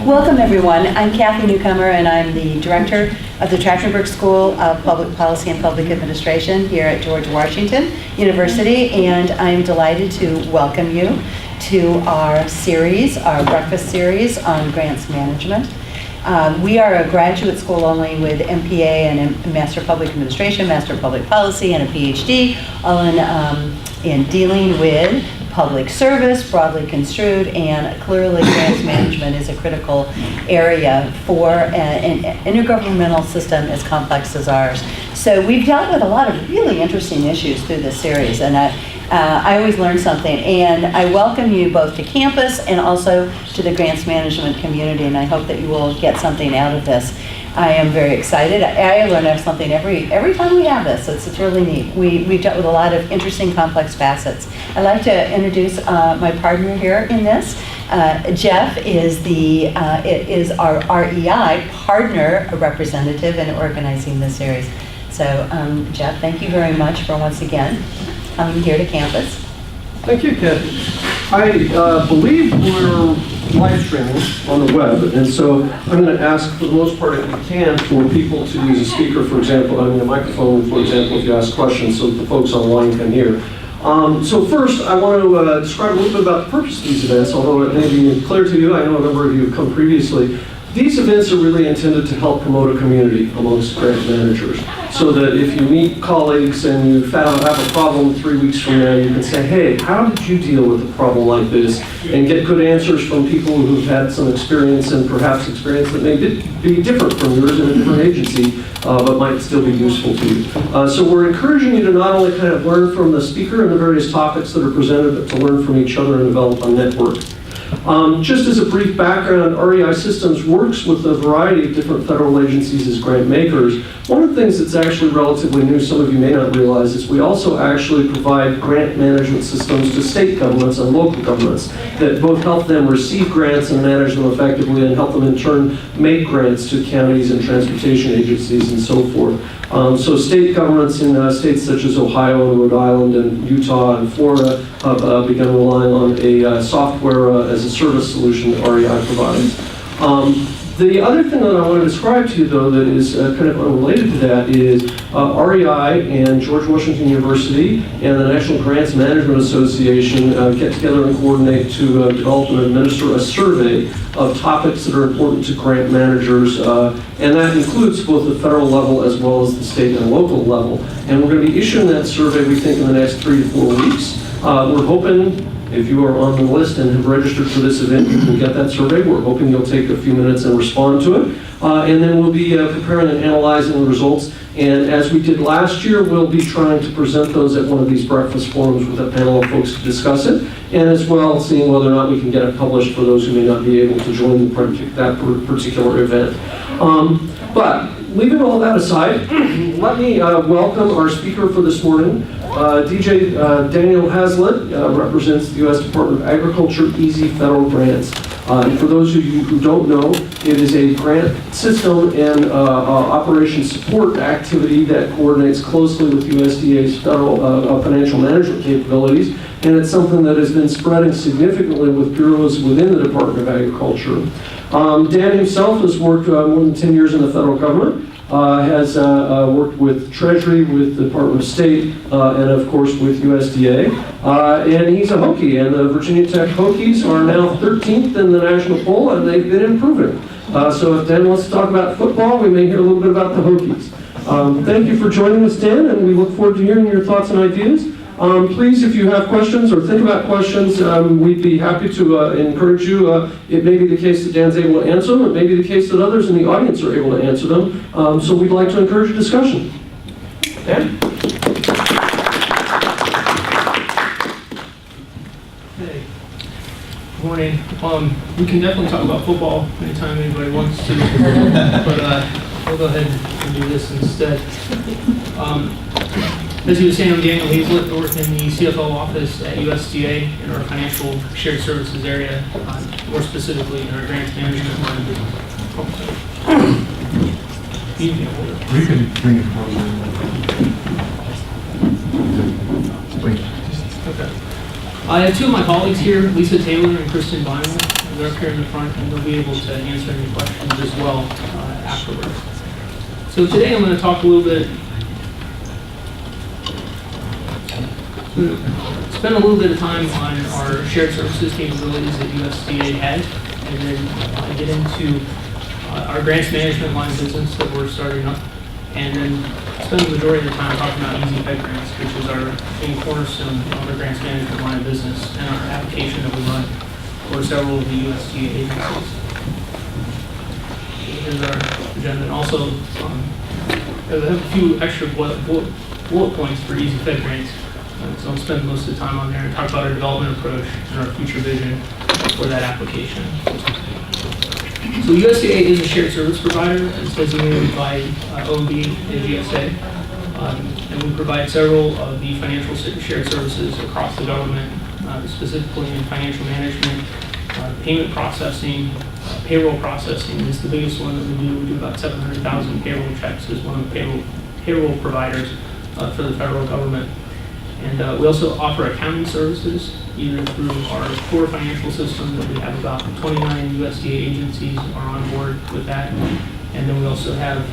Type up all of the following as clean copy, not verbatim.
Welcome everyone. I'm Kathy Newcomer and I'm the director of the Trachtenberg School of Public Policy and Public Administration here at George Washington University, and I'm delighted to welcome you to our series, our breakfast series on grants management. We are a graduate school only with MPA and Master of Public Administration, Master of Public Policy, and a PhD, all in dealing with public service, broadly construed, and clearly grants management is a critical area for an intergovernmental system as complex as ours. So we've dealt with a lot of really interesting issues through this series, and I always learn something, and I welcome you both to campus and also to the grants management community, and I hope that you will get something out of this. I am very excited. I learn something every time we have this. It's really neat. We've dealt with a lot of interesting, complex facets. I'd like to introduce my partner here in this. Jeff is our REI partner representative in organizing this series. So Jeff, thank you very much for once again coming here to campus. Thank you, Kathy. I believe we're live streaming on the web, and so I'm going to ask, for the most part, if we can, for people to use a speaker, for example, a microphone, for example, if you ask questions, so that the folks online can hear. So first, I want to describe a little bit about the purpose of these events, although it may be clear to you. I know a number of you have come previously. These events are really intended to help promote a community amongst grant managers, so that if you meet colleagues and you have a problem 3 weeks from now, you can say, hey, how did you deal with a problem like this? And get good answers from people who've had some experience, and perhaps experience that may be different from yours in a different agency, but might still be useful to you. So we're encouraging you to not only kind of learn from the speaker and the various topics that are presented, but to learn from each other and develop a network. Just as a brief background, REI Systems works with a variety of different federal agencies as grant makers. One of the things that's actually relatively new, some of you may not realize, is we also actually provide grant management systems to state governments and local governments that both help them receive grants and manage them effectively, and help them in turn make grants to counties and transportation agencies and so forth. So state governments in states such as Ohio and Rhode Island and Utah and Florida have begun relying on a software as a service solution that REI provides. The other thing that I want to describe to you, though, that is kind of unrelated to that is REI and George Washington University and the National Grants Management Association get together and coordinate to develop and administer a survey of topics that are important to grant managers, and that includes both the federal level as well as the state and local level. And we're going to be issuing that survey, we think, in the next 3 to 4 weeks. We're hoping, if you are on the list and have registered for this event, you can get that survey. We're hoping you'll take a few minutes and respond to it. And then we'll be preparing and analyzing the results. And as we did last year, we'll be trying to present those at one of these breakfast forums with a panel of folks to discuss it, and as well seeing whether or not we can get it published for those who may not be able to join that particular event. But leaving all that aside, let me welcome our speaker for this morning. DJ Daniel Hazlett represents the U.S. Department of Agriculture ezFederal Grants. And for those of you who don't know, it is a grant system and operation support activity that coordinates closely with USDA's federal financial management capabilities, and it's something that has been spreading significantly with bureaus within the Department of Agriculture. Dan himself has worked more than 10 years in the federal government. Has worked with Treasury, with the Department of State, and of course with USDA. And he's a Hokie, and the Virginia Tech Hokies are now 13th in the national poll, and they've been improving. So if Dan wants to talk about football, we may hear a little bit about the Hokies. Thank you for joining us, Dan, and we look forward to hearing your thoughts and ideas. Please, if you have questions or think about questions, we'd be happy to encourage you. It may be the case that Dan's able to answer them. It may be the case that others in the audience are able to answer them. So we'd like to encourage a discussion. Dan? Hey. Good morning. We can definitely talk about football anytime anybody wants to, but we'll go ahead and do this instead. As you were saying, I'm Daniel Hazlett. I work in the CFO office at USDA in our financial shared services area, more specifically in our grants management line. You can bring it forward. Okay. I have two of my colleagues here, Lisa Taylor and Kristen Vinyl. They're up here in the front, and they'll be able to answer any questions as well afterwards. So today I'm going to talk a little bit, spend a little bit of time on our shared services capabilities that USDA has, and then get into our grants management line of business that we're starting up, and then spend the majority of the time talking about ezFedGrants, which is our main cornerstone of our grants management line of business and our application that we run for several of the USDA agencies. Here's our agenda, and also I have a few extra bullet points for ezFedGrants. So I'll spend most of the time on there and talk about our development approach and our future vision for that application. So USDA is a shared service provider. It's designated by OMB and GSA. And we provide several of the financial shared services across the government, specifically in financial management, payment processing, payroll processing is the biggest one that we do. We do about 700,000 payroll checks as one of the payroll providers for the federal government. And we also offer accounting services, either through our core financial system that we have about 29 USDA agencies are on board with that. And then we also have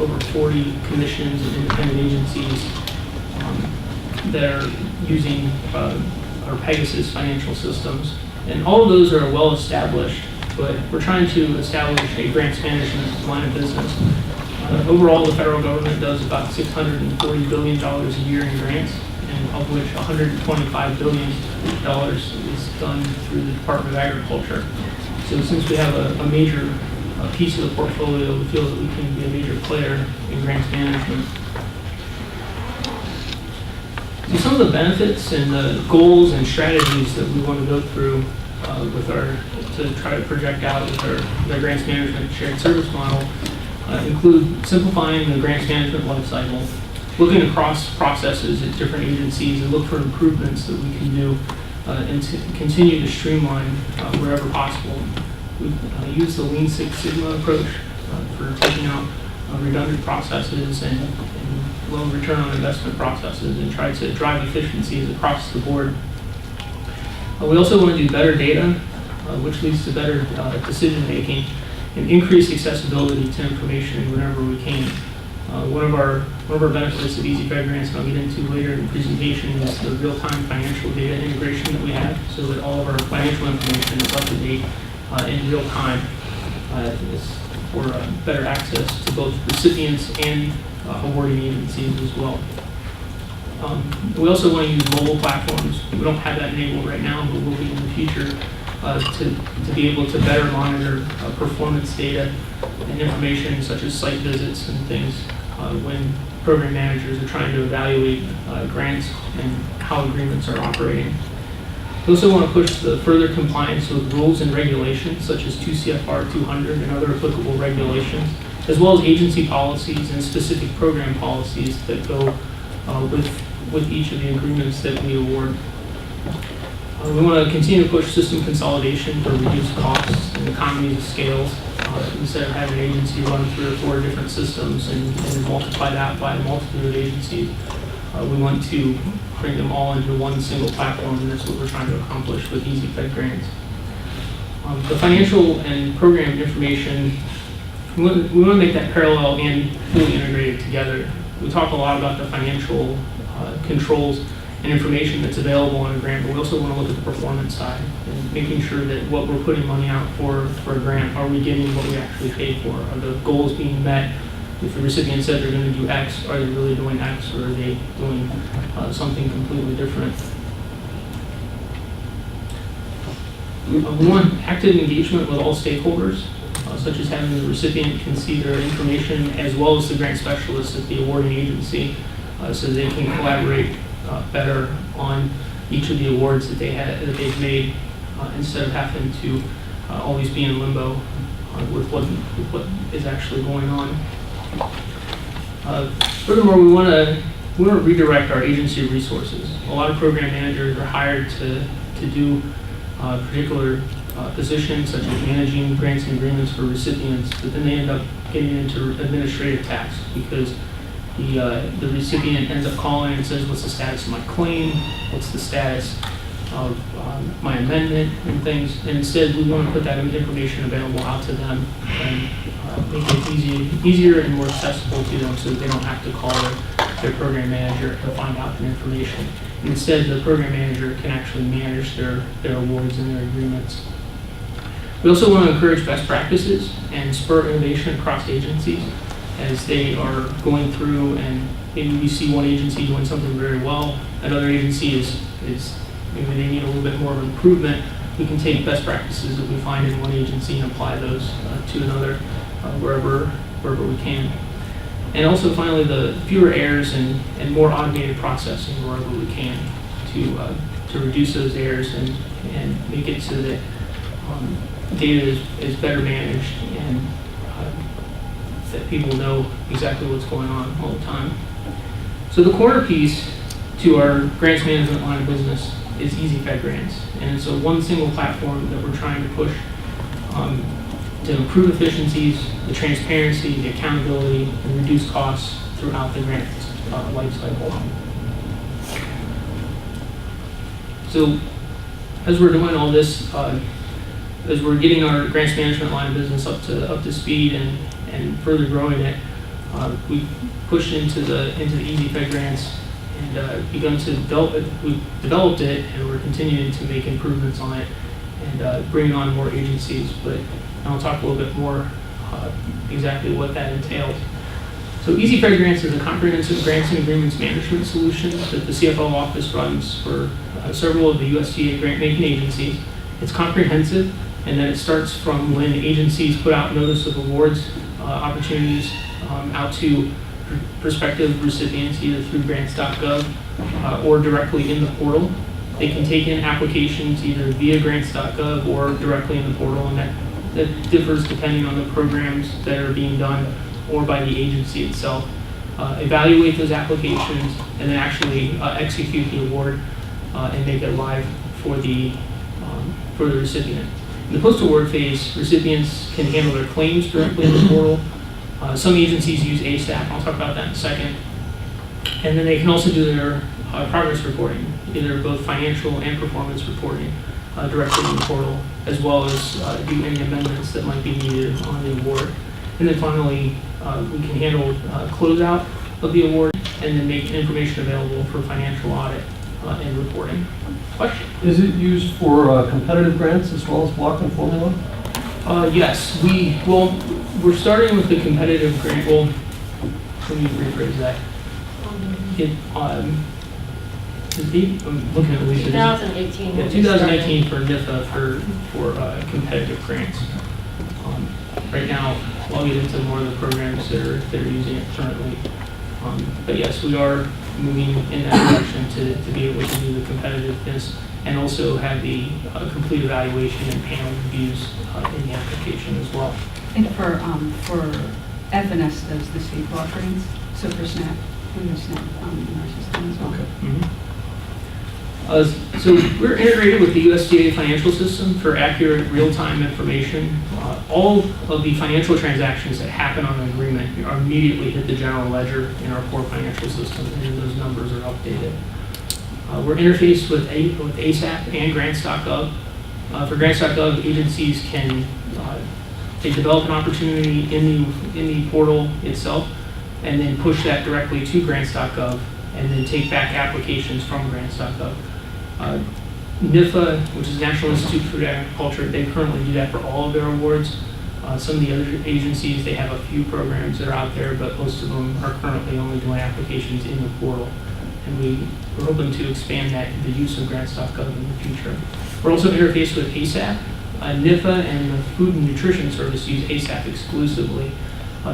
over 40 commissions and independent agencies that are using our Pegasus financial systems. And all of those are well established, but we're trying to establish a grants management line of business. Overall, the federal government does about $640 billion a year in grants, and of which $125 billion is done through the Department of Agriculture. So since we have a major piece of the portfolio, we feel that we can be a major player in grants management. So some of the benefits and the goals and strategies that we want to go through to try to project out with our grants management shared service model include simplifying the grants management lifecycle, looking across processes at different agencies and look for improvements that we can do and to continue to streamline wherever possible. We use the Lean Six Sigma approach for taking out redundant processes and low return on investment processes and try to drive efficiencies across the board. We also want to do better data, which leads to better decision making and increase accessibility to information whenever we can. One of our benefits of ezFedGrants, and I'll get into later in the presentation, is the real-time financial data integration that we have, so that all of our financial information is up to date in real time for better access to both recipients and awarding agencies as well. We also want to use mobile platforms. We don't have that enabled right now, but we'll be in the future to be able to better monitor performance data and information such as site visits and things when program managers are trying to evaluate grants and how agreements are operating. We also want to push the further compliance with rules and regulations such as 2 CFR 200 and other applicable regulations, as well as agency policies and specific program policies that go with each of the agreements that we award. We want to continue to push system consolidation to reduce costs and economies of scales. Instead of having an agency run 3 or 4 different systems and multiply that by a multitude of agencies, we want to bring them all into one single platform, and that's what we're trying to accomplish with ezFedGrants. The financial and program information, we want to make that parallel and fully integrated together. We talk a lot about the financial controls and information that's available on a grant, but we also want to look at the performance side and making sure that what we're putting money out for a grant, are we getting what we actually paid for? Are the goals being met? If the recipient said they're going to do X, are they really doing X, or are they doing something completely different? We want active engagement with all stakeholders, such as having the recipient can see their information as well as the grant specialist at the awarding agency, so they can collaborate better on each of the awards that they've made, instead of having to always be in limbo with what is actually going on. Furthermore, we want to redirect our agency resources. A lot of program managers are hired to do particular positions such as managing grants and agreements for recipients, but then they end up getting into administrative tasks because the recipient ends up calling and says, what's the status of my claim? What's the status of my amendment and things, and instead we want to put that information available out to them and make it easier and more accessible to them so that they don't have to call their program manager to find out the information. And instead, the program manager can actually manage their awards and their agreements. We also want to encourage best practices and spur innovation across agencies as they are going through, and maybe we see one agency doing something very well, another agency is maybe they need a little bit more of improvement. We can take best practices that we find in one agency and apply those to another wherever we can. And also finally, the fewer errors and more automated processing wherever we can to reduce those errors and make it so that data is better managed and that people know exactly what's going on all the time. So the corner piece to our grants management line of business is ezFedGrants. And it's a one single platform that we're trying to push to improve efficiencies, the transparency, the accountability, and reduce costs throughout the grant life cycle. So as we're doing all this, as we're getting our grants management line of business up to speed and further growing it, we pushed into the ezFedGrants and begun to develop it. We've developed it and we're continuing to make improvements on it and bringing on more agencies. But I'll talk a little bit more exactly what that entails. So ezFedGrants is a comprehensive grants and agreements management solution that the CFO office runs for several of the USDA grant-making agencies. It's comprehensive, and then it starts from when agencies put out notice of awards opportunities out to prospective recipients, either through grants.gov or directly in the portal. They can take in applications either via grants.gov or directly in the portal, and that differs depending on the programs that are being done or by the agency itself. Evaluate those applications and then actually execute the award and make it live for the recipient. In the post-award phase, recipients can handle their claims directly in the portal. Some agencies use ASAP, I'll talk about that in a second. And then they can also do their progress reporting, either both financial and performance reporting directly in the portal, as well as do any amendments that might be needed on the award. And then finally, we can handle closeout of the award and then make information available for financial audit and reporting. Question? Is it used for competitive grants as well as block and formula? Yes, we're starting with the competitive grant. Well, let me rephrase that. I'm looking at Lisa. 2018. Yeah, 2018 for NIFA for competitive grants. Right now, I'll get into more of the programs that are using it currently. But yes, we are moving in that direction to be able to do the competitiveness and also have the complete evaluation and panel reviews in the application as well. I think for FNS does the state block grants, so for SNAP, we use SNAP in our system as well. Okay. Mm-hmm. So we're integrated with the USDA financial system for accurate real-time information. All of the financial transactions that happen on an agreement are immediately hit the general ledger in our core financial system, and those numbers are updated. We're interfaced with ASAP and grants.gov. For grants.gov, agencies can they develop an opportunity in the portal itself and then push that directly to grants.gov and then take back applications from grants.gov. NIFA, which is National Institute for Food and Agriculture, they currently do that for all of their awards. Some of the other agencies, they have a few programs that are out there, but most of them are currently only doing applications in the portal. And we're hoping to expand the use of grants.gov in the future. We're also interfaced with ASAP. NIFA and the Food and Nutrition Service use ASAP exclusively.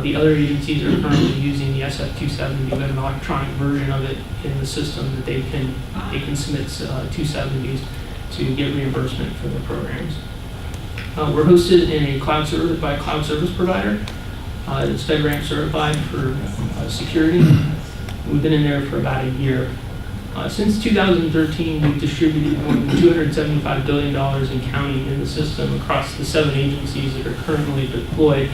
The other agencies are currently using the SF270. We have an electronic version of it in the system that they can submit 270s to get reimbursement for their programs. We're hosted in a cloud service by a cloud service provider. It's FedGrants certified for security. We've been in there for about a year. Since 2013, we've distributed more than $275 billion in counting in the system across the 7 agencies that are currently deployed.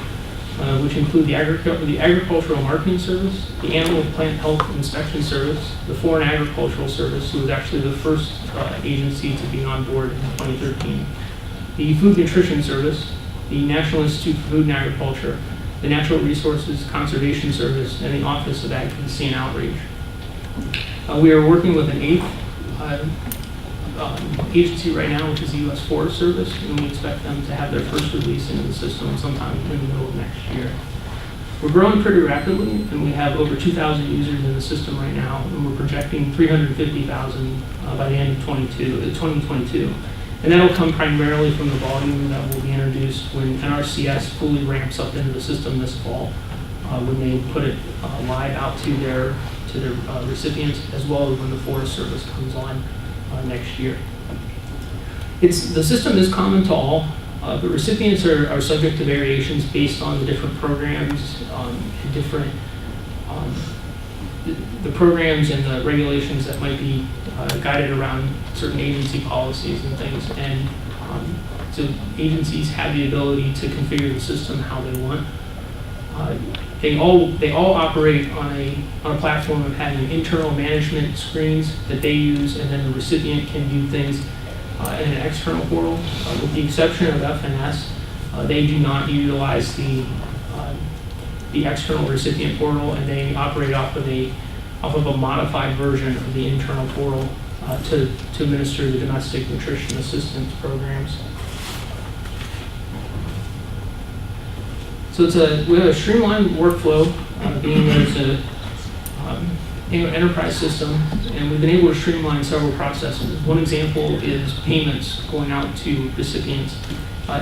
which include the agricultural marketing service, the animal and plant health inspection service, the foreign agricultural service, who was actually the first agency to be on board in 2013, the food nutrition service, the National Institute for Food and Agriculture, the Natural Resources Conservation Service, and the Office of Advocacy and Outreach. We are working with an eighth agency right now, which is the U.S. Forest Service, and we expect them to have their first release into the system sometime in the middle of next year. We're growing pretty rapidly, and we have over 2,000 users in the system right now, and we're projecting 350,000 by the end of 2022. And that'll come primarily from the volume that will be introduced when NRCS fully ramps up into the system this fall, when they put it live out to their recipients, as well as when the Forest Service comes on next year. The system is common to all, but recipients are subject to variations based on the different programs and different the programs and the regulations that might be guided around certain agency policies and things. And so agencies have the ability to configure the system how they want. They all operate on a platform of having internal management screens that they use, and then the recipient can do things in an external portal. With the exception of FNS, they do not utilize the external recipient portal, and they operate off of a modified version of the internal portal to administer the domestic nutrition assistance programs. So we have a streamlined workflow, being that it's an enterprise system, and we've been able to streamline several processes. One example is payments going out to recipients.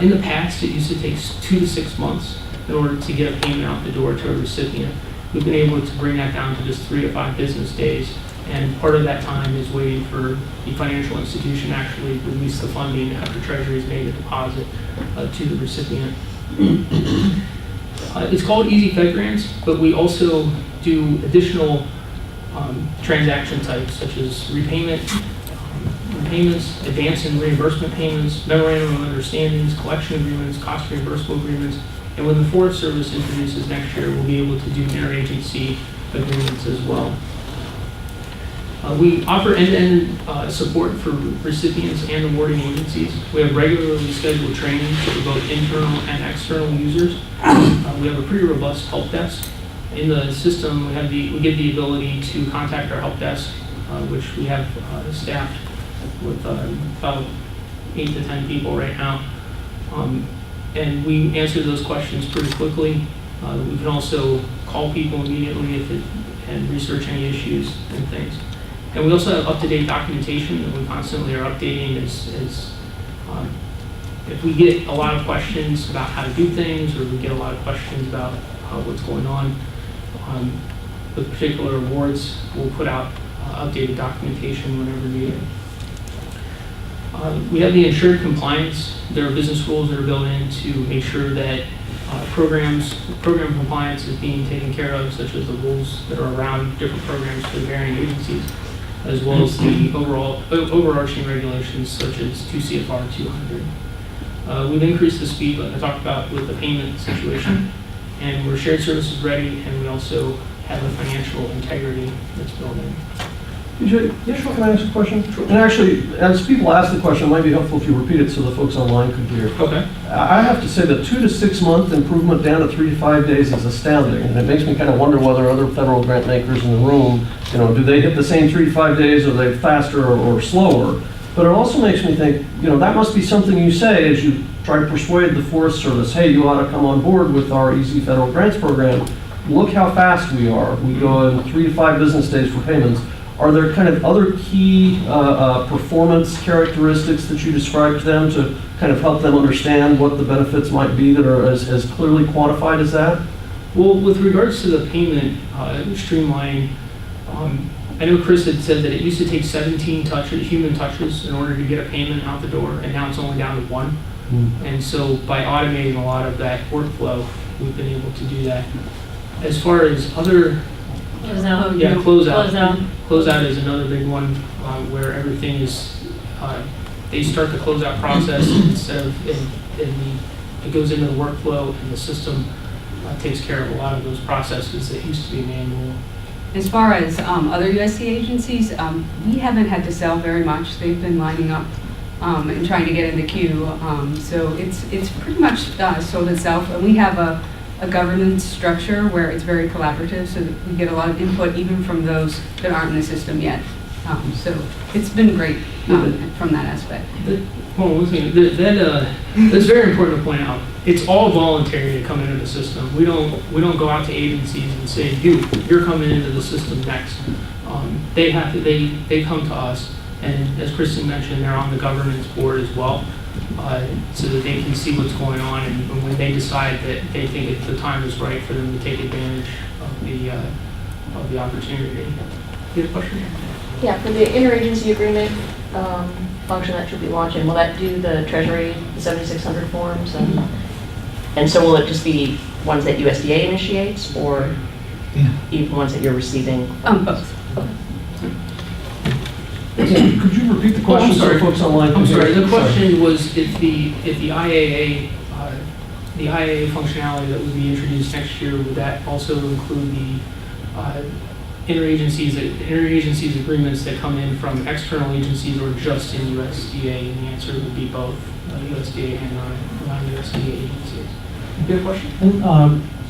In the past, it used to take 2 to 6 months in order to get a payment out the door to a recipient. We've been able to bring that down to just 3 to 5 business days, and part of that time is waiting for the financial institution to actually release the funding after Treasury has made a deposit to the recipient. It's called ezFedGrants, but we also do additional transaction types such as repayments, advance and reimbursement payments, memorandum of understandings, collection agreements, cost reimbursable agreements, and when the Forest Service introduces next year, we'll be able to do interagency agreements as well. We offer end-to-end support for recipients and awarding agencies. We have regularly scheduled training for both internal and external users. We have a pretty robust help desk. In the system, we give the ability to contact our help desk, which we have staffed with about 8 to 10 people right now. And we answer those questions pretty quickly. We can also call people immediately and research any issues and things. And we also have up-to-date documentation that we constantly are updating if we get a lot of questions about how to do things, or we get a lot of questions about what's going on with particular awards, we'll put out updated documentation whenever needed. We have the insured compliance. There are business rules that are built in to make sure that program compliance is being taken care of, such as the rules that are around different programs for the varying agencies, as well as the overarching regulations such as 2 CFR 200. We've increased the speed, like I talked about with the payment situation, and we're shared services ready, and we also have a financial integrity that's built in. Can I ask a question? Sure. And actually, as people ask the question, it might be helpful if you repeat it so the folks online could hear. Okay. I have to say that 2 to 6 month improvement down to 3 to 5 days is astounding, and it makes me kind of wonder whether other federal grant makers in the room, do they hit the same 3 to 5 days, or are they faster or slower? But it also makes me think, that must be something you say as you try to persuade the Forest Service, hey, you ought to come on board with our ezFedGrants program. Look how fast we are. We go in 3 to 5 business days for payments. Are there kind of other key performance characteristics that you describe to them to kind of help them understand what the benefits might be that are as clearly quantified as that? Well, with regards to the payment streamlining, I know Chris had said that it used to take 17 human touches in order to get a payment out the door, and now it's only down to 1. And so by automating a lot of that workflow, we've been able to do that. As far as other closeout. Closeout is another big one where everything is, they start the closeout process instead of, it goes into the workflow, and the system takes care of a lot of those processes that used to be manual. As far as other USDA agencies, we haven't had to sell very much. They've been lining up and trying to get in the queue. So it's pretty much sold itself. And we have a governance structure where it's very collaborative, so that we get a lot of input even from those that aren't in the system yet. So it's been great from that aspect. Well, one thing, that's very important to point out. It's all voluntary to come into the system. We don't go out to agencies and say, you're coming into the system next. They come to us, and as Kristen mentioned, they're on the governance board as well, so that they can see what's going on, and when they decide that they think the time is right for them to take advantage of the opportunity. You have a question? Yeah, for the interagency agreement function that you'll be launching, will that do the Treasury, the 7,600 forms? And so will it just be ones that USDA initiates, or even ones that you're receiving? Both. Could you repeat the question so folks online can I'm hear? sorry, the question was if the IAA functionality that would be introduced next year, would that also include the interagencies agreements that come in from external agencies, or just in USDA? And the answer would be both, USDA and non-USDA agencies. You have a question? And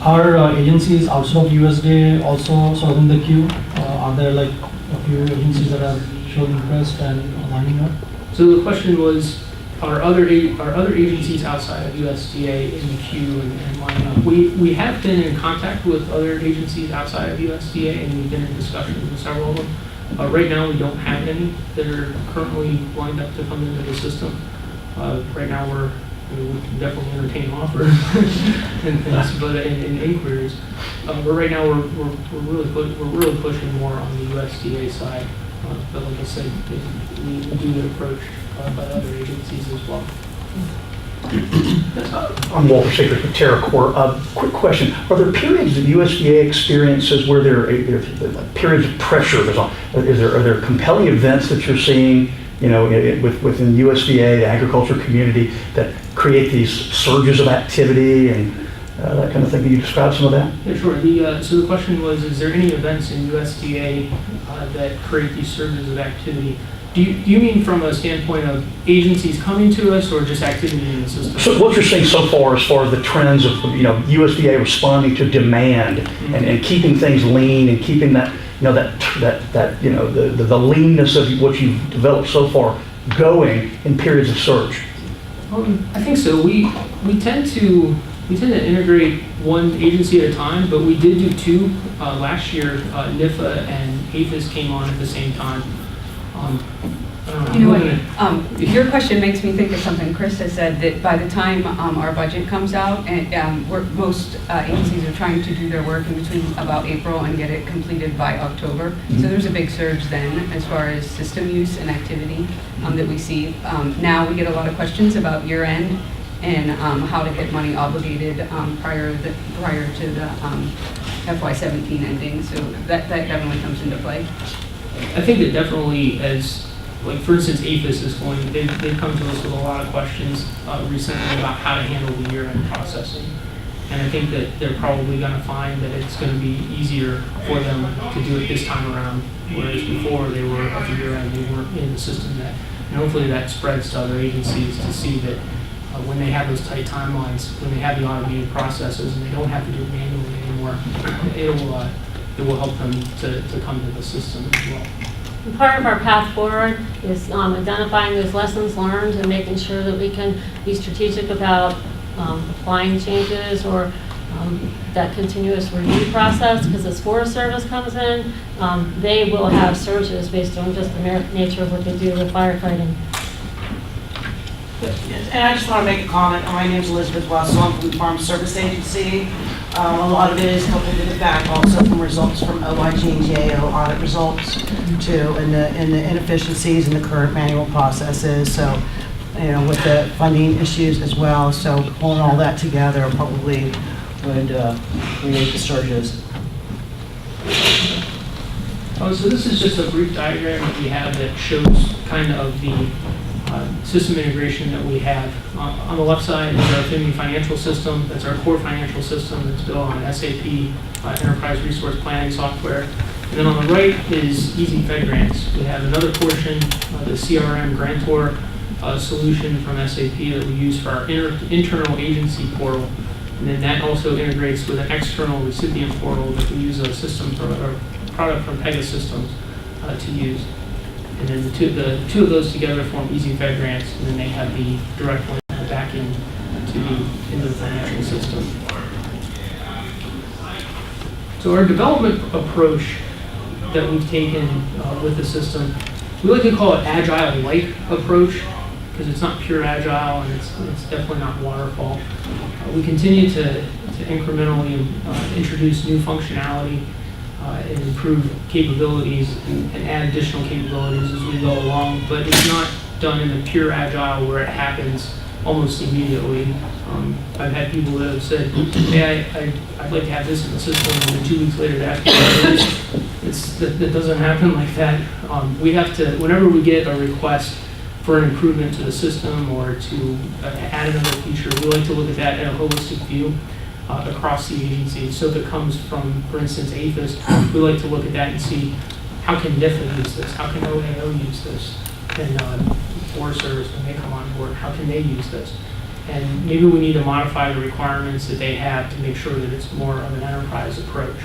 are agencies outside of USDA also sort of in the queue? Are there like a few agencies that have shown interest and lining up? So the question was, are other agencies outside of USDA in the queue and lining up? We have been in contact with other agencies outside of USDA, and we've been in discussions with several of them. Right now, we don't have any that are currently lined up to come into the system. Right now, we can definitely entertain offers and things, but in inquiries. But right now, we're really pushing more on the USDA side. But like I said, we do get approached by other agencies as well. I'm Walter Sakers with TerraCore. Quick question: are there periods that USDA experiences where there are periods of pressure? Are there compelling events that you're seeing, within USDA, the agriculture community, that create these surges of activity and that kind of thing? Can you describe some of that? Yeah, sure. So the question was, is there any events in USDA that create these surges of activity? Do you mean from a standpoint of agencies coming to us, or just activity in the system? So what you're seeing so far as the trends of USDA responding to demand, mm-hmm. and keeping things lean and keeping that the leanness of what you've developed so far going in periods of surge. I think so. We tend to integrate one agency at a time, but we did do two last year. NIFA and APHIS came on at the same time. You know what? Your question makes me think of something Chris has said, that by the time our budget comes out, and most agencies are trying to do their work in between about April and get it completed by October. Mm-hmm. So there's a big surge then as far as system use and activity that we see. Now we get a lot of questions about year end and how to get money obligated prior to the FY17 ending. So that definitely comes into play. I think that definitely, as like for instance, APHIS is they've come to us with a lot of questions recently about how to handle the year-end processing. And I think that they're probably going to find that it's going to be easier for them to do it this time around, whereas before they were at the year-end, they weren't in the system yet. And hopefully that spreads to other agencies to see that when they have those tight timelines, when they have the automated processes and they don't have to do it manually anymore, it will help them to come to the system as well. Part of our path forward is identifying those lessons learned and making sure that we can be strategic about applying changes or that continuous review process, because as Forest Service comes in, they will have surges based on just the nature of what they do with firefighting. And I just want to make a comment. My name is Elizabeth Wessel. I'm from the Farm Service Agency. A lot of it is coupled with the back also from results from OIG and GAO audit results too, and the inefficiencies in the current manual processes. So, with the funding issues as well. So pulling all that together probably would create the surges. So this is just a brief diagram that we have that shows kind of the system integration that we have. On the left side is our Affinity financial system. That's our core financial system that's built on SAP, Enterprise Resource Planning software. And then on the right is ezFedGrants. We have another portion, the CRM Grantor solution from SAP that we use for our internal agency portal. And then that also integrates with an external recipient portal that we use a system from a product from Pegasystems to use. And then the two of those together form ezFedGrants, and then they have the direct link back into the financial system. So our development approach that we've taken with the system, we like to call it agile-like approach, because it's not pure agile and it's definitely not waterfall. We continue to incrementally introduce new functionality and improve capabilities and add additional capabilities as we go along, but it's not done in the pure agile where it happens almost immediately. I've had people that have said, hey, I'd like to have this in the system, and then 2 weeks later they ask me, that doesn't happen like that. We have to, whenever we get a request for an improvement to the system or to add another feature, we like to look at that in a holistic view across the agency. So if it comes from, for instance, APHIS, we like to look at that and see how can NIFA use this, how can OAO use this, and Forest Service, when they come on board, how can they use this? And maybe we need to modify the requirements that they have to make sure that it's more of an enterprise approach,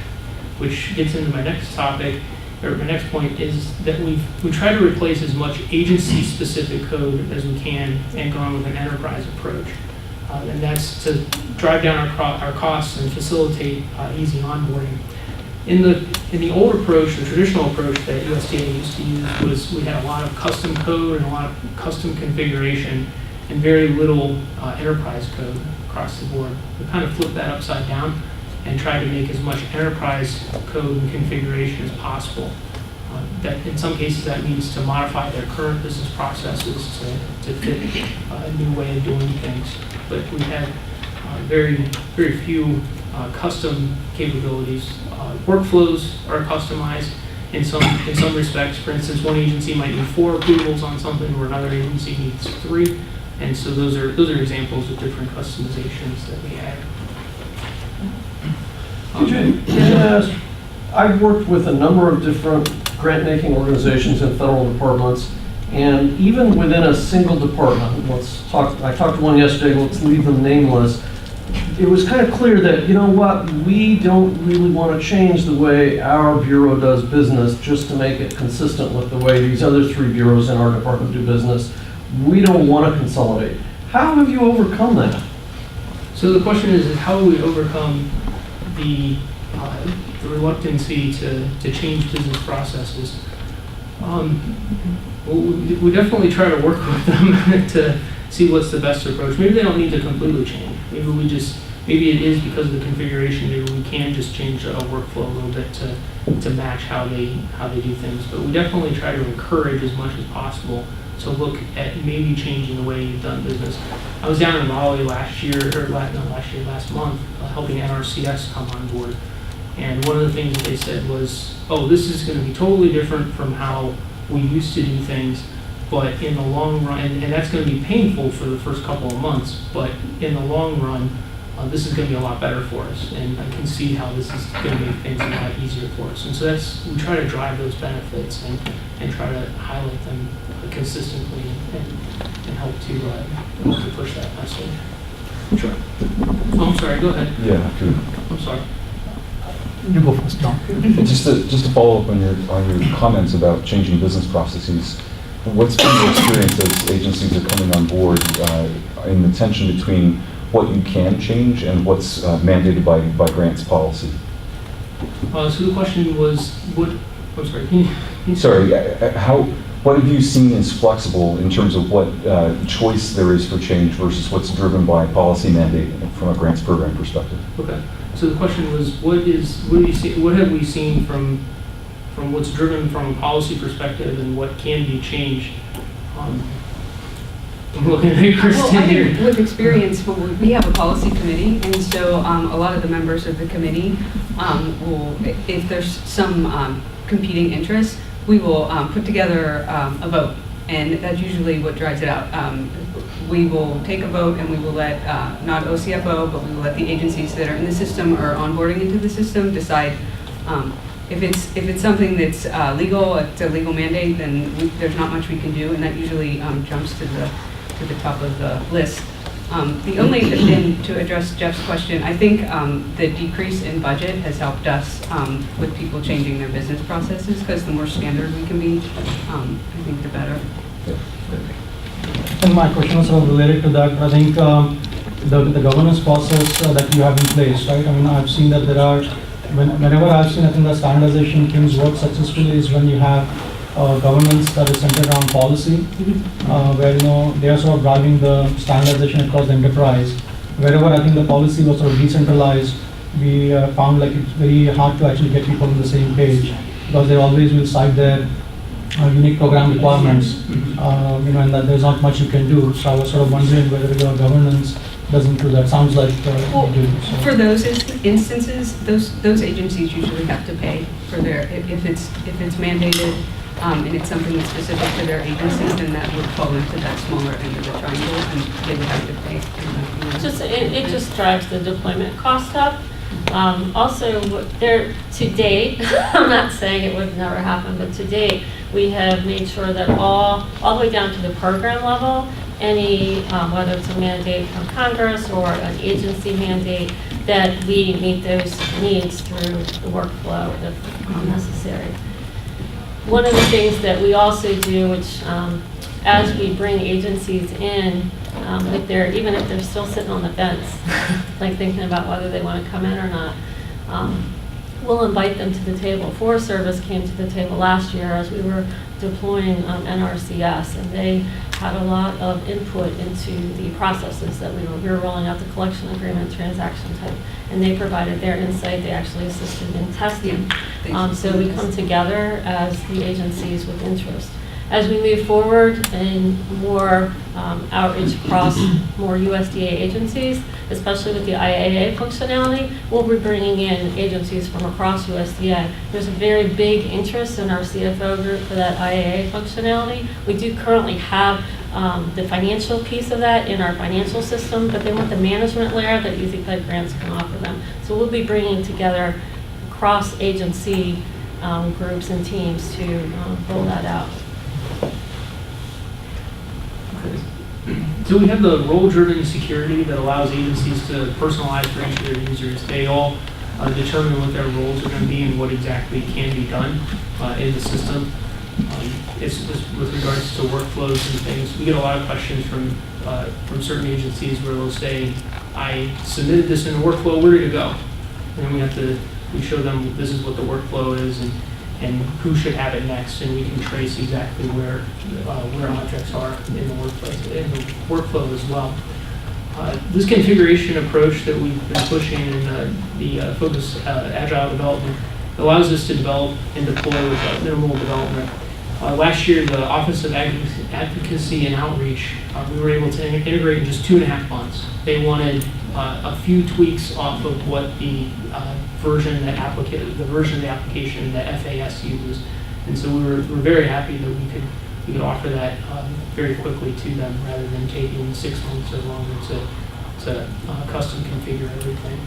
which gets into my next topic, or my next point, is that we try to replace as much agency-specific code as we can and go on with an enterprise approach. And that's to drive down our costs and facilitate easy onboarding. In the old approach, the traditional approach that USDA used to use was we had a lot of custom code and a lot of custom configuration and very little enterprise code across the board. We kind of flipped that upside down and tried to make as much enterprise code and configuration as possible. That in some cases that means to modify their current business processes to fit a new way of doing things. But we have very few custom capabilities. Workflows are customized in some respects. For instance, one agency might need 4 approvals on something, where another agency needs 3. And so those are examples of different customizations that we have. I've worked with a number of different grant-making organizations and federal departments, and even within a single department, I talked to one yesterday, let's leave them nameless. It was kind of clear that, you know what, we don't really want to change the way our bureau does business just to make it consistent with the way these other 3 bureaus in our department do business. We don't want to consolidate. How have you overcome that? So the question is how do we overcome the reluctancy to change business processes? We definitely try to work with them to see what's the best approach. Maybe they don't need to completely change. Maybe it is because of the configuration. Maybe we can just change our workflow a little bit to match how they do things. But we definitely try to encourage as much as possible to look at maybe changing the way you've done business. I was down in Raleigh last month, helping NRCS come on board. And one of the things that they said was, oh, this is going to be totally different from how we used to do things, but in the long run, and that's going to be painful for the first couple of months, but in the long run, this is going to be a lot better for us. And I can see how this is going to make things a lot easier for us. And so we try to drive those benefits and try to highlight them consistently and help to push that message. Sure. Oh, I'm sorry, go ahead. Yeah, good. I'm sorry. You go first, John. Just to follow up on your comments about changing business processes, what's been your experience as agencies are coming on board in the tension between what you can change and what's mandated by grants policy? So the question was, I'm sorry, can you Sorry, what have you seen is flexible in terms of what choice there is for change versus what's driven by policy mandate from a grants program perspective? Okay. So the question was, what have we seen from what's driven from a policy perspective and what can be changed? I'm looking at you, Kristen, Well, I here. think with experience, we have a policy committee, and so a lot of the members of the committee will, if there's some competing interests, we will put together a vote And that's usually what drives it out. We will take a vote and we will let, not OCFO, but we will let the agencies that are in the system or onboarding into the system decide if it's something that's legal, it's a legal mandate, then there's not much we can do, and that usually jumps to the top of the list. The only thing to address Jeff's question, I think the decrease in budget has helped us with people changing their business processes, because the more standard we can be, I think the better. And my question was sort of related to that. I think the governance process that you have in place, right? I mean, I've seen that there are, whenever I've seen, I think the standardization things work successfully is when you have governance that is centered around policy, where they are sort of driving the standardization across the enterprise. Wherever I think the policy was sort of decentralized, we found like it's very hard to actually get people on the same page, because they always will cite their unique program requirements, and that there's not much you can do. So I was sort of wondering whether your governance doesn't do that. Sounds like Well, you do. So. for those instances, those agencies usually have to pay for their, if it's mandated, and it's something that's specific to their agency, then that would fall into that smaller end of the triangle, and they would have to pay. It just drives the deployment cost up. Also, there to date, I'm not saying it would never happen, but to date, we have made sure that all the way down to the program level, any, whether it's a mandate from Congress or an agency mandate, that we meet those needs through the workflow if necessary. One of the things that we also do, which as we bring agencies in, even if they're still sitting on the fence, like thinking about whether they want to come in or not, we'll invite them to the table. Forest Service came to the table last year as we were deploying NRCS, and they had a lot of input into the processes that we were rolling out, the collection agreement, transaction type, and they provided their insight. They actually assisted in testing. So we come together as the agencies with interest. As we move forward and more outreach across more USDA agencies, especially with the IAA functionality, we'll be bringing in agencies from across USDA. There's a very big interest in our CFO group for that IAA functionality. We do currently have the financial piece of that in our financial system, but they want the management layer that ezFedGrants can offer them. So we'll be bringing together cross-agency groups and teams to roll that out. So we have the role-driven security that allows agencies to personalize for each of their users. They all determine what their roles are going to be and what exactly can be done in the system. It's with regards to workflows and things. We get a lot of questions from certain agencies where they'll say, I submitted this in a workflow, where did it go? And then we show them this is what the workflow is and who should have it next, and we can trace exactly where objects are in the workflow as well. This configuration approach that we've been pushing in the focus agile development allows us to develop and deploy with minimal development. Last year, the Office of Advocacy and Outreach, we were able to integrate in just 2.5 months. They wanted a few tweaks off of what the version of the application that FAS uses, and so we were very happy that we could offer that very quickly to them rather than taking 6 months or longer to custom configure everything.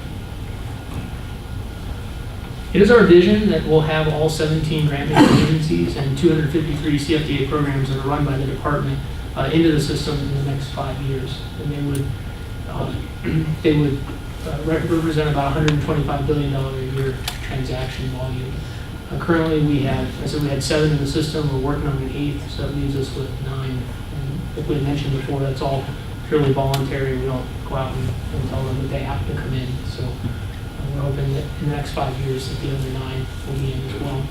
It is our vision that we'll have all 17 grant-making agencies and 253 CFDA programs that are run by the department into the system in the next 5 years, and they would represent about $125 billion a year transaction volume. Currently, we had 7 in the system. We're working on an 8th, so that leaves us with 9. And like we had mentioned before, that's all purely voluntary. We don't go out and tell them that they have to come in. So we're hoping that in the next 5 years that the other 9 will be in as well.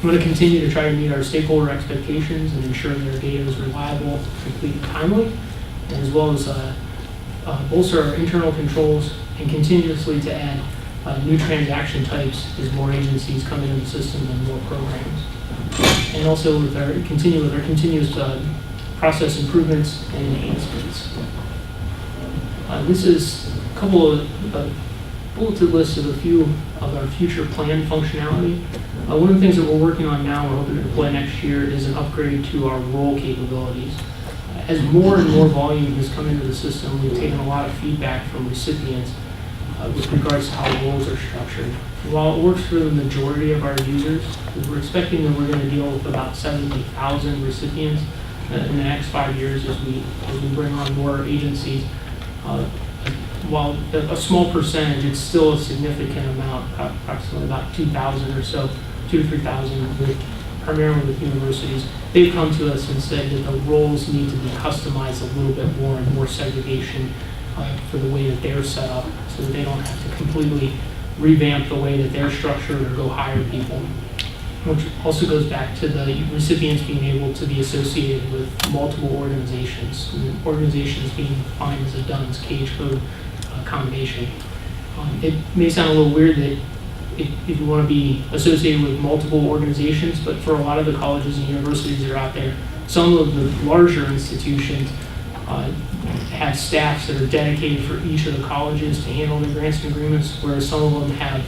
We're going to continue to try to meet our stakeholder expectations and ensure that our data is reliable, complete, and timely, as well as bolster our internal controls and continuously to add new transaction types as more agencies come into the system and more programs. And also with our continuous process improvements and enhancements. This is a couple of bulleted list of a few of our future planned functionality. One of the things that we're working on now, we're hoping to deploy next year, is an upgrade to our role capabilities. As more and more volume has come into the system, we've taken a lot of feedback from recipients with regards to how roles are structured. While it works for the majority of our users, we're expecting that we're going to deal with about 70,000 recipients in the next 5 years as we bring on more agencies. While a small percentage, it's still a significant amount, approximately about 2,000 or so, 2,000 to 3,000, primarily with universities. They've come to us and said that the roles need to be customized a little bit more and more segregation for the way that they're set up, so that they don't have to completely revamp the way that they're structured or go hire people. Which also goes back to the recipients being able to be associated with multiple organizations. And organizations being defined as a DUNS cage code combination. It may sound a little weird that if you want to be associated with multiple organizations, but for a lot of the colleges and universities that are out there, some of the larger institutions have staffs that are dedicated for each of the colleges to handle the grants and agreements, whereas some of them have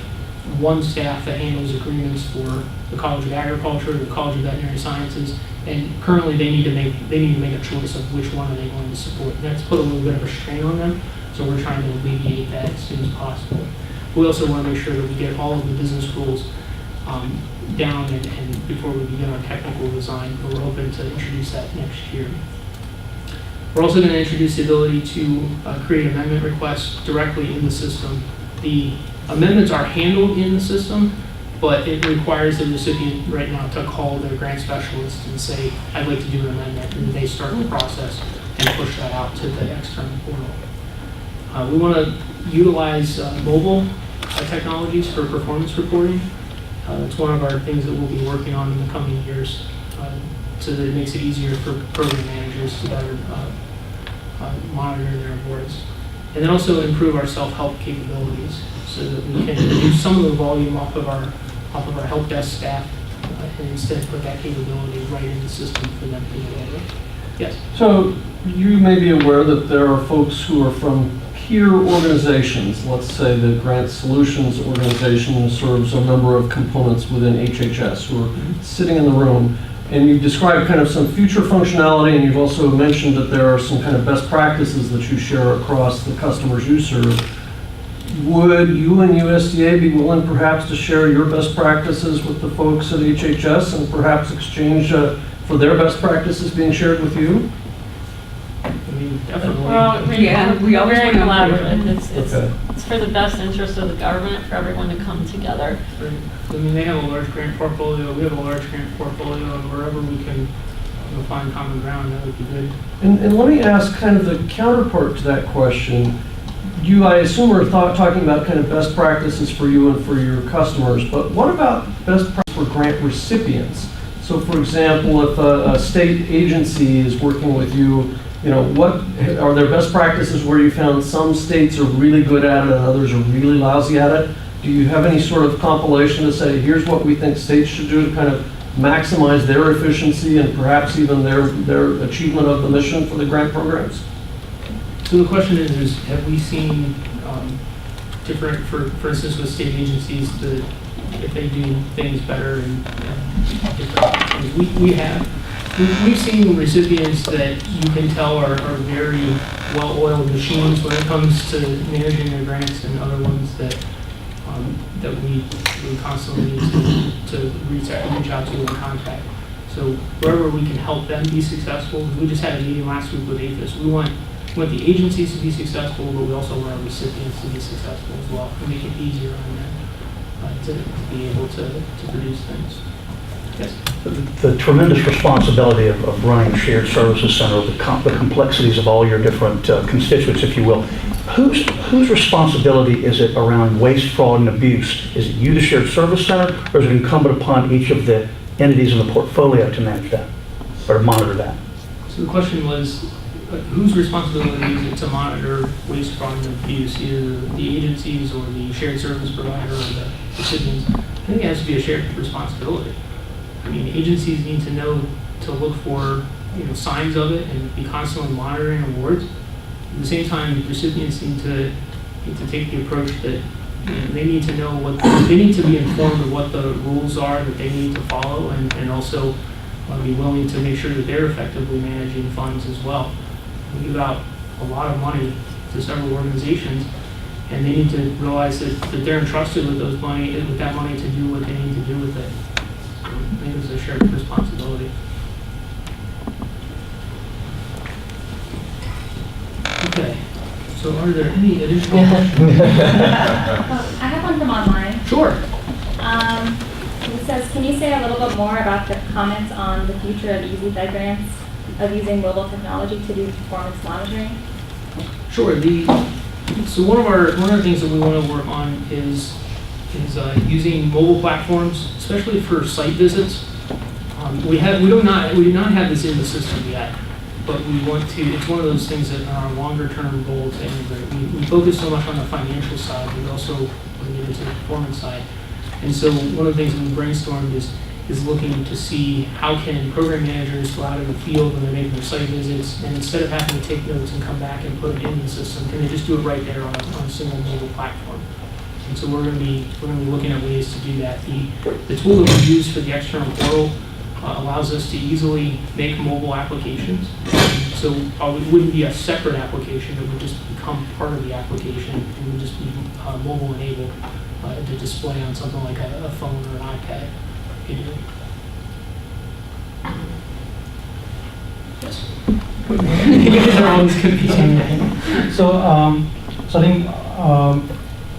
one staff that handles agreements for the College of Agriculture, the College of Veterinary Sciences, and currently they need to make a choice of which one are they going to support. And that's put a little bit of a strain on them, so we're trying to alleviate that as soon as possible. We also want to make sure that we get all of the business rules down and before we begin our technical design, but we're hoping to introduce that next year. We're also going to introduce the ability to create amendment requests directly in the system. The amendments are handled in the system, but it requires the recipient right now to call their grant specialist and say, I'd like to do an amendment, and they start the process and push that out to the external portal. We want to utilize mobile technologies for performance reporting. It's one of our things that we'll be working on in the coming years, so that it makes it easier for program managers to better monitor their boards. And then also improve our self-help capabilities so that we can reduce some of the volume off of our help desk staff and instead put that capability right in the system for them to be able to. Yes? So you may be aware that there are folks who are from peer organizations. Let's say the Grant Solutions organization serves a number of components within HHS who are sitting in the room. And you've described kind of some future functionality, and you've also mentioned that there are some kind of best practices that you share across the customers you serve. Would you and USDA be willing perhaps to share your best practices with the folks at HHS and perhaps exchange for their best practices being shared with you? I mean, definitely. Well, we always very want to- collaborative. It's for the best interest of the government, for everyone to come together. I mean, they have a large grant portfolio. We have a large grant portfolio, and wherever we can find common ground, that would be good. And let me ask kind of the counterpart to that question. You, I assume, are talking about kind of best practices for you and for your customers, but what about best practices for grant recipients? So, for example, if a state agency is working with you, what are there best practices where you found some states are really good at it and others are really lousy at it? Do you have any sort of compilation to say, here's what we think states should do to kind of maximize their efficiency and perhaps even their achievement of the mission for the grant programs? So the question is have we seen different, for instance, with state agencies, if they do things better and different things? We have. We've seen recipients that you can tell are very well-oiled machines when it comes to managing their grants, and other ones that we constantly need to reach out to and contact. So wherever we can help them be successful, we just had a meeting last week with APHIS. We want the agencies to be successful, but we also want our recipients to be successful as well, and make it easier on them to be able to produce things. Yes. The tremendous responsibility of running a shared services center, the complexities of all your different constituents, if you will. Whose responsibility is it around waste, fraud, and abuse? Is it you, the shared service center, or is it incumbent upon each of the entities in the portfolio to manage that or to monitor that? So the question was, whose responsibility is it to monitor waste, fraud, and abuse, either the agencies or the shared service provider or the recipients? I think it has to be a shared responsibility. I mean, agencies need to know to look for signs of it and be constantly monitoring awards. At the same time, recipients need to take the approach that they need to know they need to be informed of what the rules are that they need to follow, and also be willing to make sure that they're effectively managing funds as well. We give out a lot of money to several organizations, and they need to realize that they're entrusted with that money to do what they need to do with it. So I think it's a shared responsibility. Okay, so are there any additional questions? I have one from online. Sure. It says, can you say a little bit more about the comments on the future of ezFedGrants of using mobile technology to do performance monitoring? Sure. So one of the things that we want to work on is using mobile platforms, especially for site visits. We do not have this in the system yet, but we want to. It's one of those things that are our longer term goal to integrate. We focus so much on the financial side, but also want to get into the performance side. And so one of the things that we brainstormed is looking to see how can program managers go out in the field when they're making their site visits, and instead of having to take notes and come back and put it in the system, can they just do it right there on a single mobile platform? And so we're going to be looking at ways to do that. The tool that we use for the external portal allows us to easily make mobile applications. So it wouldn't be a separate application; it would just become part of the application, and would just be mobile enabled to display on something like a phone or an iPad. Yes. You guys are always confusing. So I think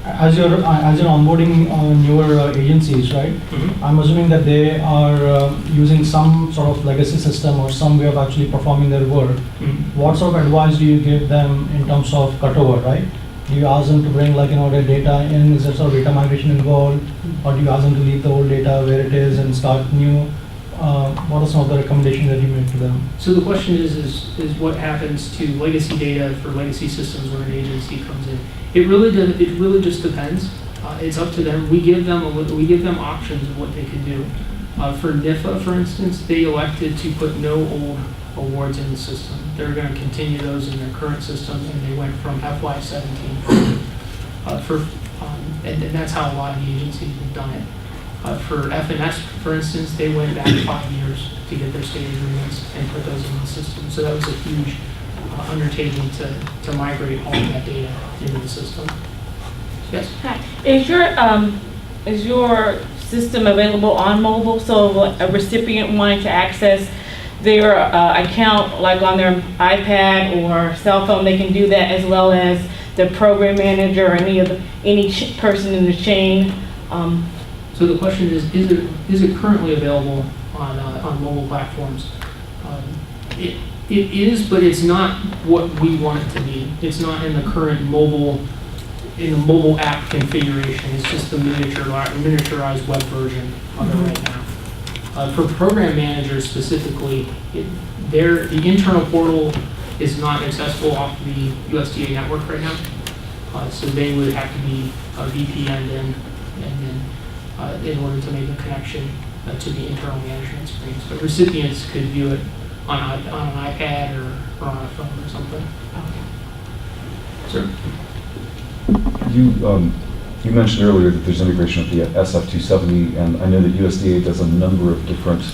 as you're onboarding newer agencies, right? Mm-hmm. I'm assuming that they are using some sort of legacy system or some way of actually performing their work. Mm-hmm. What sort of advice do you give them in terms of cutover, right? Do you ask them to bring their data in? Is there sort of data migration involved? Or do you ask them to leave the old data where it is and start new? What are some of the recommendations that you make to them? So the question is what happens to legacy data for legacy systems when an agency comes in? It really just depends. It's up to them. We give them options of what they can do. For NIFA, for instance, they elected to put no old awards in the system. They're going to continue those in their current system, and they went from FY17 and that's how a lot of the agencies have done it. For FNS, for instance, they went back 5 years to get their state agreements and put those in the system. So that was a huge undertaking to migrate all of that data into the system. Yes? Hi. Is your system available on mobile? So a recipient wanting to access their account, like on their iPad or cell phone, they can do that, as well as the program manager or any person in the chain. So the question is it currently available on mobile platforms? It is, but it's not what we want it to be. It's not in the current mobile app configuration. It's just the miniaturized web version of it right now. For program managers specifically, the internal portal is not accessible off the USDA network right now. So they would have to be VPN'd in, in order to make a connection to the internal management screens. But recipients could view it on an iPad or on a phone or something. Sir? You mentioned earlier that there's integration with the SF270, and I know that USDA does a number of different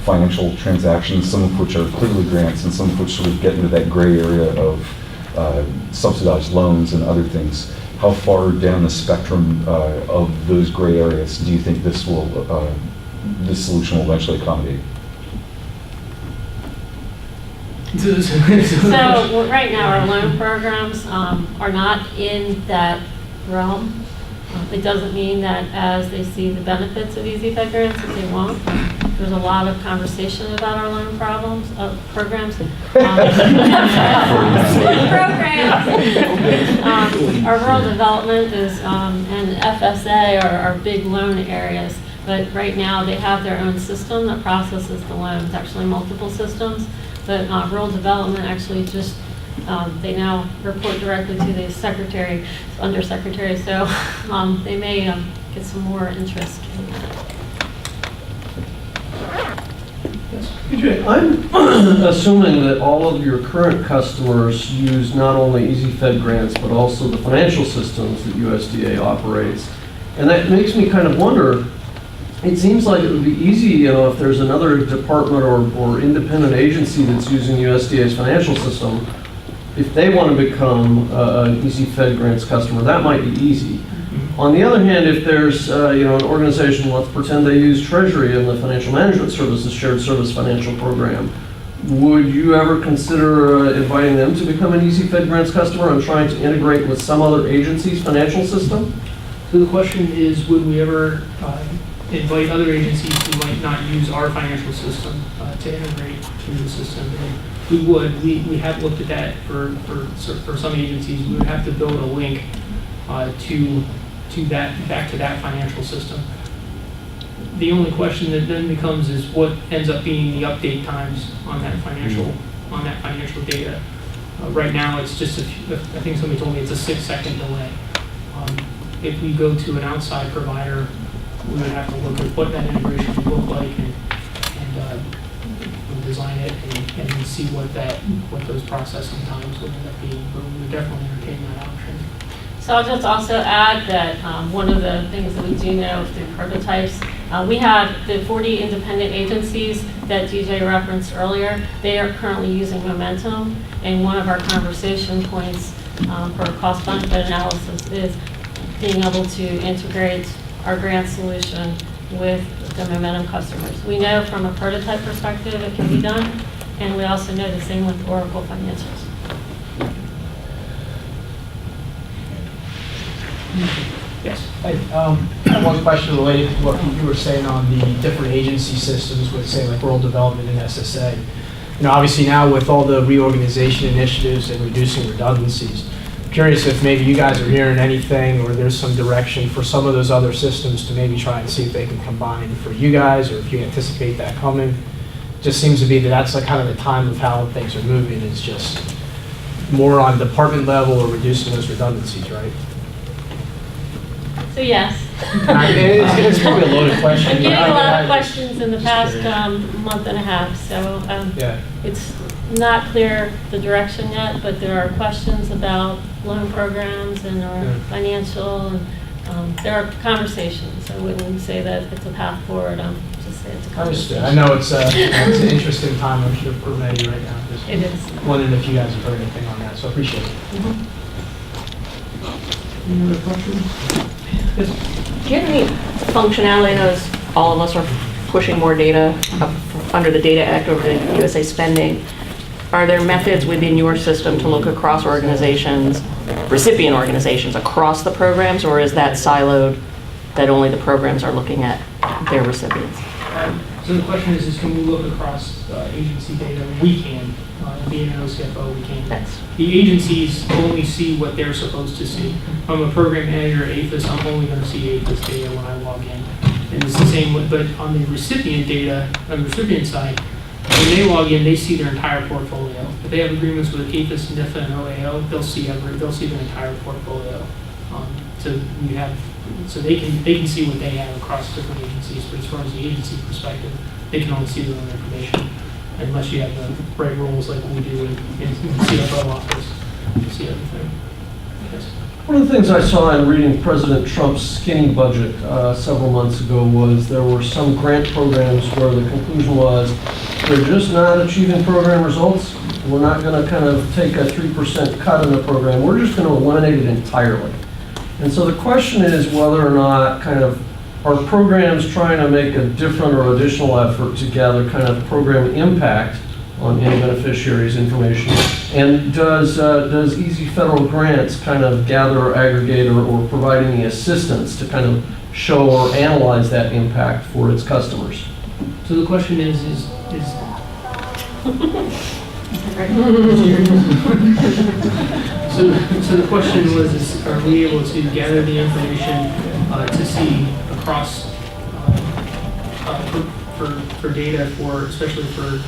financial transactions, some of which are clearly grants and some of which sort of get into that gray area of subsidized loans and other things. How far down the spectrum of those gray areas do you think this solution will eventually accommodate? So right now, our loan programs are not in that realm. It doesn't mean that as they see the benefits of ezFedGrants, that they won't. There's a lot of conversation about our loan programs. Our rural development is and FSA are big loan areas, but right now they have their own system that processes the loans, actually multiple systems. But rural development actually just they now report directly to the secretary, undersecretary, so they may get some more interest in that. PJ, I'm assuming that all of your current customers use not only ezFedGrants, but also the financial systems that USDA operates. And that makes me kind of wonder, it seems like it would be easy, if there's another department or independent agency that's using USDA's financial system, if they want to become an ezFedGrants customer, that might be easy. On the other hand, if there's an organization, let's pretend they use Treasury and the Financial Management Services Shared Service Financial Program, would you ever consider inviting them to become an ezFedGrants customer and trying to integrate with some other agency's financial system? So the question is, would we ever invite other agencies who might not use our financial system to integrate to the system? And we would. We have looked at that for some agencies. We would have to build a link to that, back to that financial system. The only question that then becomes is what ends up being the update times on that financial data. Right now, it's just I think somebody told me it's a 6-second delay. If we go to an outside provider, we would have to look at what that integration would look like and design it and see what those processing times would end up being. But we would definitely entertain that option. So I'll just also add that one of the things that we do know through prototypes, we have the 40 independent agencies that DJ referenced earlier. They are currently using Momentum, and one of our conversation points for cost benefit analysis is being able to integrate our grant solution with the Momentum customers. We know from a prototype perspective it can be done, and we also know the same with Oracle Financials. Yes. I have one question related to what you were saying on the different agency systems with, say, like rural development and SSA. Obviously now with all the reorganization initiatives and reducing redundancies, I'm curious if maybe you guys are hearing anything or there's some direction for some of those other systems to maybe try and see if they can combine for you guys, or if you anticipate that coming. Just seems to be that that's like kind of the time of how things are moving, is just more on department level or reducing those redundancies, right? So yes. It's probably a loaded question. I'm getting a lot of questions in the past month and a half, so it's not clear the direction yet, but there are questions about loan programs and our financial, and there are conversations. I wouldn't say that it's a path forward. Just say it's a conversation. I know it's an interesting time, I'm sure, for many right now. Just it is. wondering if you guys have heard anything on that, so I appreciate it. Any other questions? Yes. Do you have any functionality? I know all of us are pushing more data under the Data Act over to USA Spending. Are there methods within your system to look across organizations, recipient organizations, across the programs, or is that siloed that only the programs are looking at their recipients? So the question is can we look across agency data? We can. Being an OCFO, we can. The agencies only see what they're supposed to see. If I'm a program manager at APHIS, I'm only going to see APHIS data when I log in. And it's the same with, but on the recipient data, on the recipient side, when they log in, they see their entire portfolio. If they have agreements with APHIS, NIFA, and OAO, they'll see their entire portfolio. So they can see what they have across different agencies, but as far as the agency perspective, they can only see their own information, unless you have the right roles like we do in the CFO office to see everything. Yes. One of the things I saw in reading President Trump's skinny budget several months ago was there were some grant programs where the conclusion was they're just not achieving program results. We're not going to kind of take a 3% cut in the program. We're just going to eliminate it entirely. And so the question is whether or not kind of are programs trying to make a different or additional effort to gather kind of program impact on any beneficiaries' information, and does ezFedGrants kind of gather or aggregate or provide any assistance to kind of show or analyze that impact for its customers? So the question is so the question was, are we able to gather the information to see across for data especially for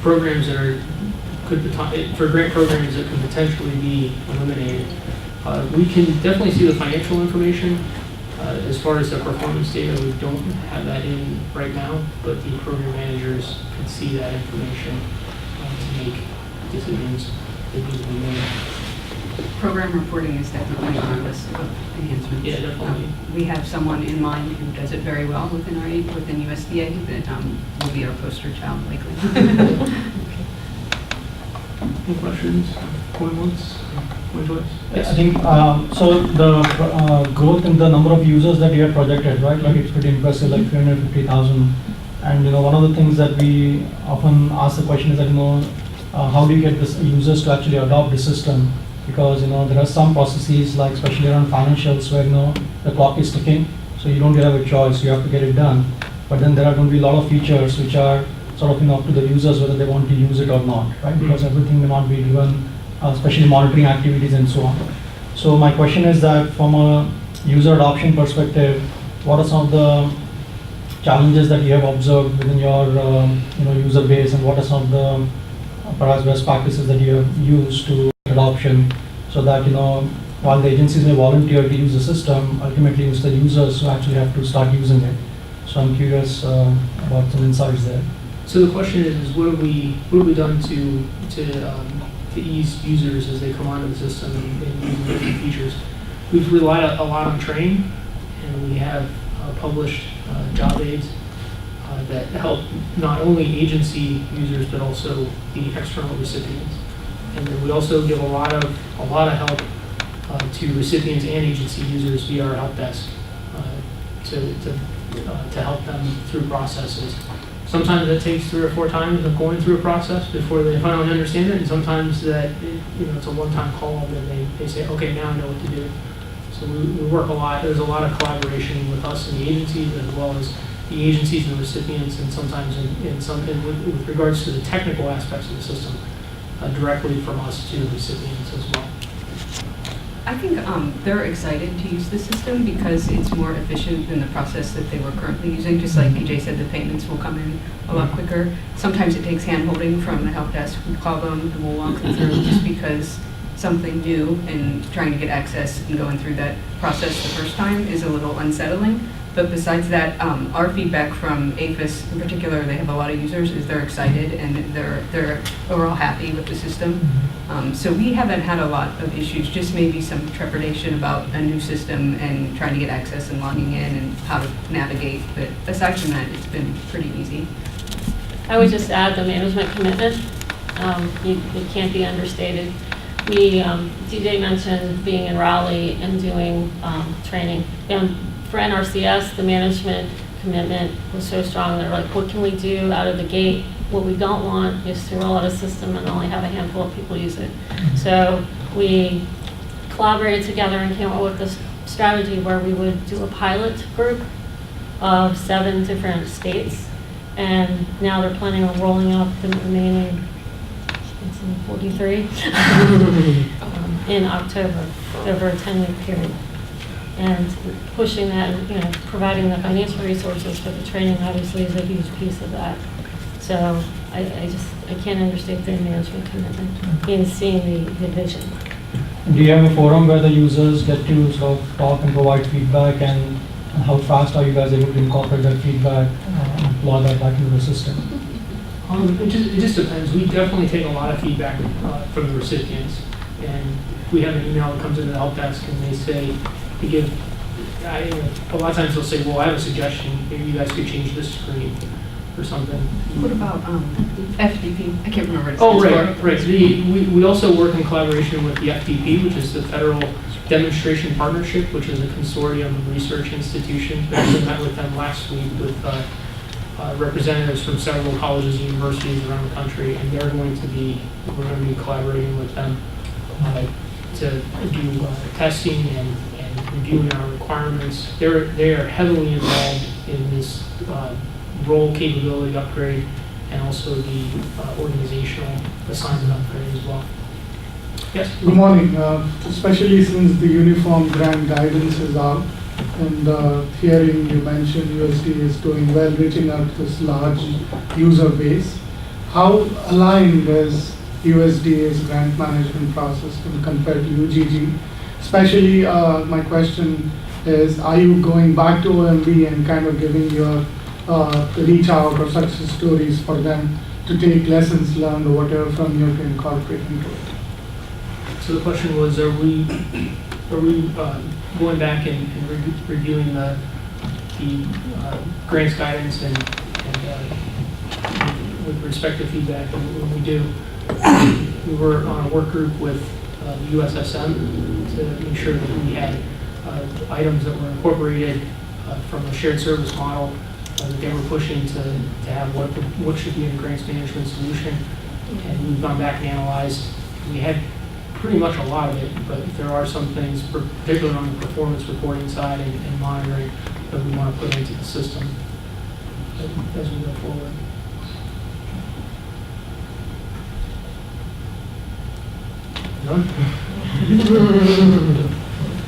programs that for grant programs that could potentially be eliminated. We can definitely see the financial information. As far as the performance data, we don't have that in right now, but the program managers can see that information to make decisions that need to be made. Program reporting is definitely on our list of enhancements. Yeah, definitely. We have someone in mind who does it very well within USDA that will be our poster child likely. Any questions? Going once? Going twice? Yes. I think, so the growth in the number of users that you have projected, right? Like it's pretty impressive, like 350,000. And one of the things that we often ask the question is that, how do you get this users to actually adopt the system? Because there are some processes, like especially around financials, where the clock is ticking, so you don't really have a choice, you have to get it done. But then there are going to be a lot of features which are sort of up to the users whether they want to use it or not, right? Because everything may not be driven, especially monitoring activities and so on. So my question is that from a user adoption perspective, what are some of the challenges that you have observed within your user base, and what are some of the perhaps best practices that you have used to adoption, so that while the agencies may volunteer to use the system, ultimately it's the users who actually have to start using it. So I'm curious about some insights there. So the question is what have we done to ease users as they come onto the system and use different features? We've relied a lot on training, and we have published job aids that help not only agency users but also the external recipients. And then we also give a lot of help to recipients and agency users via our help desk to help them through processes. Sometimes it takes 3 or 4 times of going through a process before they finally understand it, and sometimes that it's a one-time call and they say, okay, now I know what to do. So we work a lot. There's a lot of collaboration with us and the agencies, as well as the agencies and recipients, and sometimes with regards to the technical aspects of the system, directly from us to the recipients as well. I think they're excited to use the system because it's more efficient than the process that they were currently using. Just like BJ said, the payments will come in a lot quicker. Sometimes it takes hand-holding from the help desk. We call them and we'll walk them through just because something new and trying to get access and going through that process the first time is a little unsettling. But besides that, our feedback from APHIS in particular, they have a lot of users, is they're excited and they're overall happy with the system. So we haven't had a lot of issues, just maybe some trepidation about a new system and trying to get access and logging in and how to navigate. But aside from that, it's been pretty easy. I would just add the management commitment. It can't be understated. DJ mentioned being in Raleigh and doing training. And for NRCS, the management commitment was so strong. They're like, what can we do out of the gate? What we don't want is to roll out a system and only have a handful of people use it. So we collaborated together and came up with this strategy where we would do a pilot group of 7 different states. And now they're planning on rolling out the remaining 43 in October over a 10-week period. And pushing that, providing the financial resources for the training obviously is a huge piece of that. So I can't understate the management commitment in seeing the vision. Do you have a forum where the users get to sort of talk and provide feedback, and how fast are you guys able to incorporate that feedback and plug that back into the system? It just depends. We definitely take a lot of feedback from the recipients, and if we have an email that comes into the help desk and they say, a lot of times they'll say, well, I have a suggestion, maybe you guys could change this screen or something. What about FDP? I can't remember what it Oh, stands for. right. We also work in collaboration with the FDP, which is the Federal Demonstration Partnership, which is a consortium of research institutions. We actually met with them last week with representatives from several colleges and universities around the country, and we're going to be collaborating with them to do testing and reviewing our requirements. They are heavily involved in this role capability upgrade and also the organizational assignment upgrade as well. Yes? Good morning. Especially since the uniform grant guidance is out, and hearing you mentioned USDA is doing well, reaching out to this large user base. How aligned is USDA's grant management process when compared to UGG? Especially, my question is, are you going back to OMB and kind of giving your reach out or success stories for them to take lessons learned or whatever from you to incorporate into it? So the question was, are we going back and reviewing the grants guidance and with respect to feedback, and when we do, we were on a work group with the USSM to ensure that we had items that were incorporated from a shared service model that they were pushing to have what should be in a grants management solution. And we've gone back and analyzed. We had pretty much a lot of it, but there are some things, particularly on the performance reporting side and monitoring, that we want to put into the system as we go forward. None?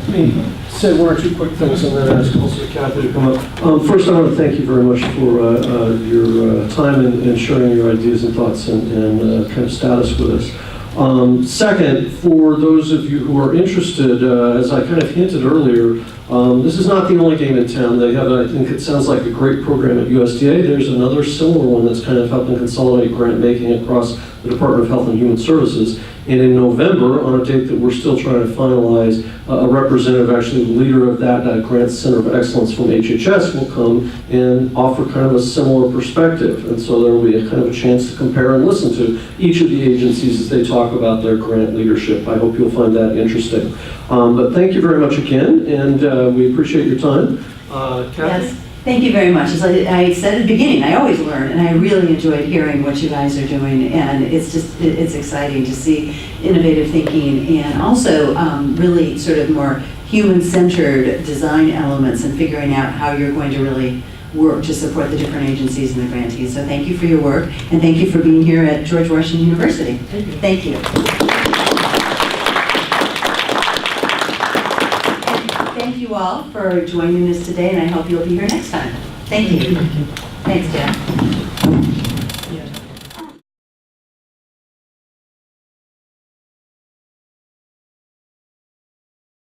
Let me say one or two quick things and then ask also Kathy to come up. First, I want to thank you very much for your time and sharing your ideas and thoughts and kind of status with us. Second, for those of you who are interested, as I kind of hinted earlier, this is not the only game in town. They have, I think it sounds like a great program at USDA. There's another similar one that's kind of helping consolidate grant making across the Department of Health and Human Services. And in November, on a date that we're still trying to finalize, a representative, actually the leader of that Grant Center of Excellence from HHS, will come and offer kind of a similar perspective. And so there will be a kind of a chance to compare and listen to each of the agencies as they talk about their grant leadership. I hope you'll find that interesting. But thank you very much again, and we appreciate your time. Kathy? Yes. Thank you very much. As I said at the beginning, I always learn, and I really enjoyed hearing what you guys are doing, and it's exciting to see innovative thinking and also really sort of more human-centered design elements and figuring out how you're going to really work to support the different agencies and the grantees. So thank you for your work, and thank you for being here at George Washington University. Thank you. Thank you all for joining us today, and I hope you'll be here next time. Thank you. Thanks, Jeff.